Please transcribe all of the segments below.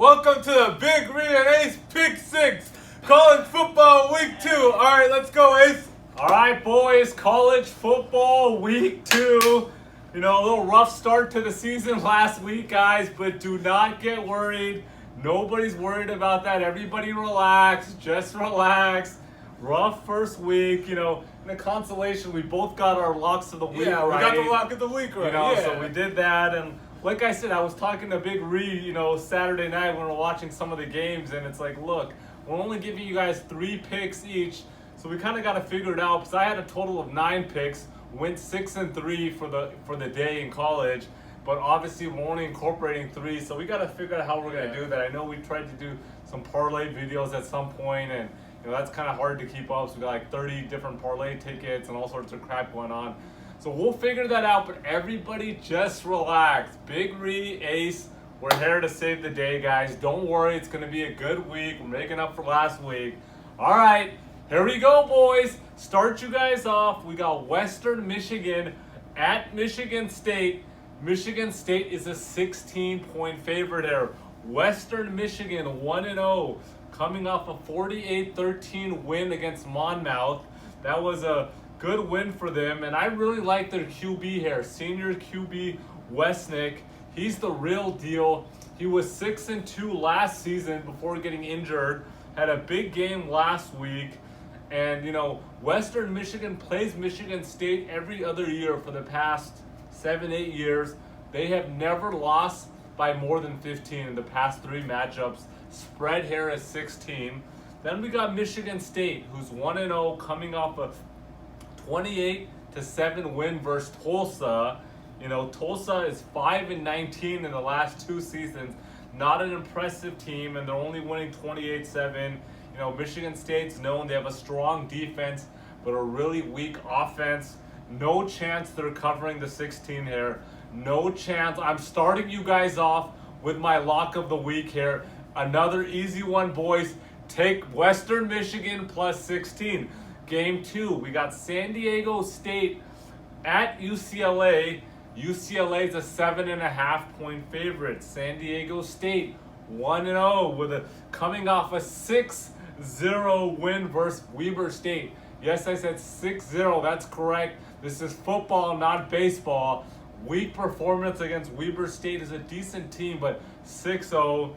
Welcome to the Big Reed and Ace Pick 6 College Football Week 2. All right, let's go, Ace. All right, boys, college football week 2. A little rough start to the season last week, guys, but do not get worried. Nobody's worried about that. Everybody relax. Just relax. Rough first week, in a consolation, we both got our locks of the week Yeah, we right. got the lock of the week right. So we did that, and like I said, I was talking to Big Reed, Saturday night when we were watching some of the games, and it's like, look, we're only giving you guys 3 picks each, so we kind of got to figure it out, because I had a total of 9 picks, went 6-3 for the day in college, but obviously we're only incorporating 3, so we got to figure out how we're going to do that. I know we tried to do some parlay videos at some point, and that's kind of hard to keep up, so we got like 30 different parlay tickets and all sorts of crap going on. So we'll figure that out, but everybody just relax. Big Reed, Ace, we're here to save the day, guys. Don't worry, it's going to be a good week. We're making up for last week. All right, here we go, boys. Start you guys off. We got Western Michigan at Michigan State. Michigan State is a 16-point favorite here. Western Michigan 1-0, coming off a 48-13 win against Monmouth. That was a good win for them, and I really like their QB here. Senior QB Westnick, he's the real deal. He was 6-2 last season before getting injured. Had a big game last week, and Western Michigan plays Michigan State every other year for the past 7-8 years. They have never lost by more than 15 in the past 3 matchups. Spread here is 16. Then we got Michigan State, who's 1-0, coming off a 28-7 win versus Tulsa. Tulsa is 5-19 in the last 2 seasons. Not an impressive team, and they're only winning 28-7. Michigan State's known they have a strong defense, but a really weak offense. No chance they're covering the 16 here. No chance. I'm starting you guys off with my lock of the week here. Another easy one, boys. Take Western Michigan plus 16. Game 2, we got San Diego State at UCLA. UCLA is a 7.5-point favorite. San Diego State 1-0 with coming off a 6-0 win versus Weber State. Yes, I said 6-0. That's correct. This is football, not baseball. Weak performance against Weber State is a decent team, but 6-0.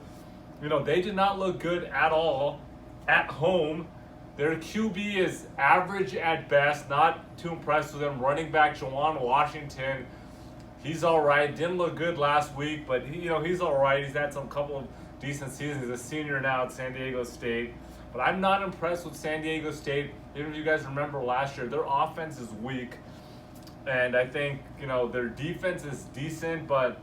They did not look good at all at home. Their QB is average at best, not too impressed with them. Running back Jawan Washington, he's all right. Didn't look good last week, but he's all right. He's had some couple of decent seasons. He's a senior now at San Diego State. But I'm not impressed with San Diego State. Even if you guys remember last year, their offense is weak. And I think, their defense is decent, but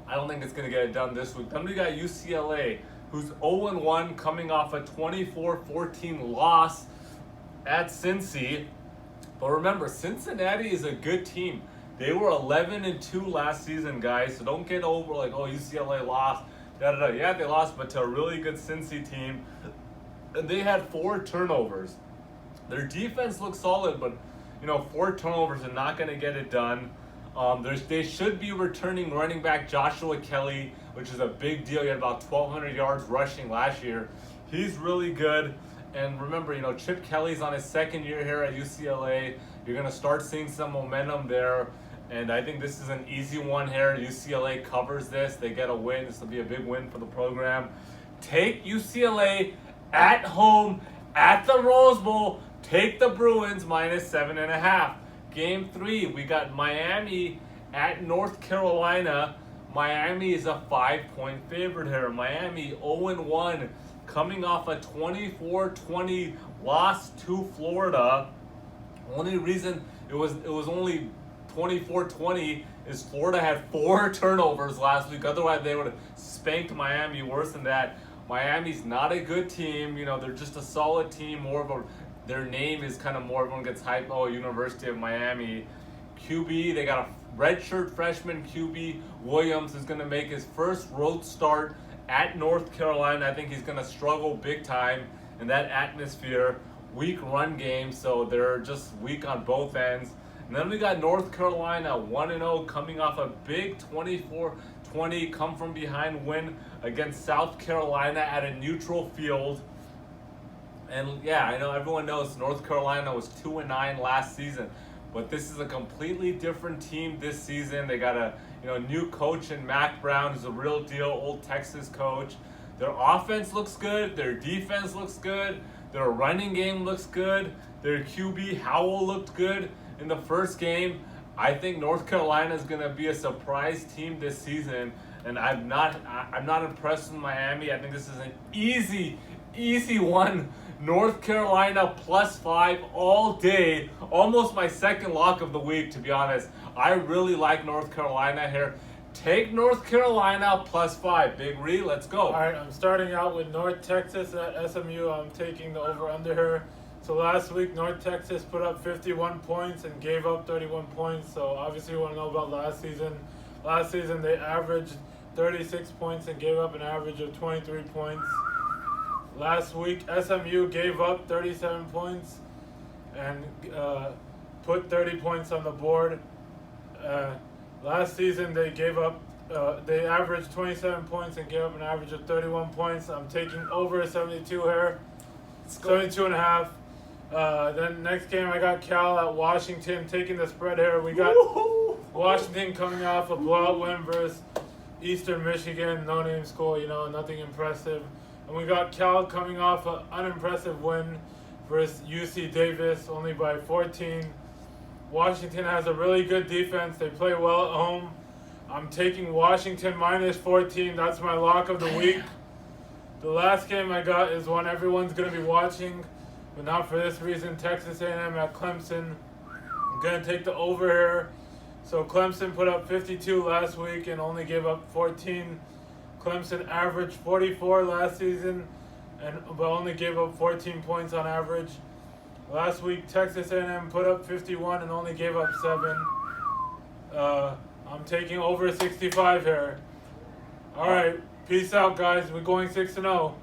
I don't think it's going to get it done this week. Then we got UCLA, who's 0-1, coming off a 24-14 loss at Cincy. But remember, Cincinnati is a good team. They were 11-2 last season, guys, so don't get over like, oh, UCLA lost. Yeah, they lost, but to a really good Cincy team. And they had 4 turnovers. Their defense looks solid, but 4 turnovers are not going to get it done. They should be returning running back Joshua Kelly, which is a big deal. He had about 1,200 yards rushing last year. He's really good. And remember, Chip Kelly's on his 2nd year here at UCLA. You're going to start seeing some momentum there. And I think this is an easy one here. UCLA covers this. They get a win. This will be a big win for the program. Take UCLA at home at the Rose Bowl. Take the Bruins minus 7.5. Game 3, we got Miami at North Carolina. Miami is a 5-point favorite here. Miami 0-1, coming off a 24-20 loss to Florida. Only reason it was only 24-20 is Florida had 4 turnovers last week. Otherwise, they would have spanked Miami worse than that. Miami's not a good team. They're just a solid team. Their name is kind of more, everyone gets hyped, University of Miami. QB, they got a redshirt freshman QB. Williams is going to make his first road start at North Carolina. I think he's going to struggle big time in that atmosphere. Weak run game, so they're just weak on both ends. And then we got North Carolina 1-0, coming off a big 20 come from behind win against South Carolina at a neutral field. And yeah, I know everyone knows North Carolina was 2-9 last season, but this is a completely different team this season. They got a new coach in Mac Brown, who's a real deal, old Texas coach. Their offense looks good. Their defense looks good. Their running game looks good. Their QB Howell looked good in the first game. I think North Carolina is going to be a surprise team this season, and I'm not impressed with Miami. I think this is an easy one. North Carolina +5 all day. Almost my second lock of the week, to be honest. I really like North Carolina here. Take North Carolina +5. Big Ree, let's go. All right, I'm starting out with North Texas at SMU. I'm taking the over-under here. So last week, North Texas put up 51 points and gave up 31 points. So obviously you want to know about last season. Last season, they averaged 36 points and gave up an average of 23 points. Last week, SMU gave up 37 points and put 30 points on the board. Last season, they they averaged 27 points and gave up an average of 31 points. I'm taking over 72 here, 72 and a half. Then next game, I got Cal at Washington, taking the spread here. We got Washington coming off a blowout win versus Eastern Michigan, no-name school, nothing impressive. And we got Cal coming off an unimpressive win versus UC Davis, only by 14. Washington has a really good defense. They play well at home. I'm taking Washington -14. That's my lock of the week. The last game I got is one everyone's going to be watching, but not for this reason. Texas A&M at Clemson. I'm going to take the over here. So Clemson put up 52 last week and only gave up 14. Clemson averaged 44 last season, but only gave up 14 points on average. Last week, Texas A&M put up 51 and only gave up 7. I'm taking over 65 here. All right, peace out, guys. We're going 6-0.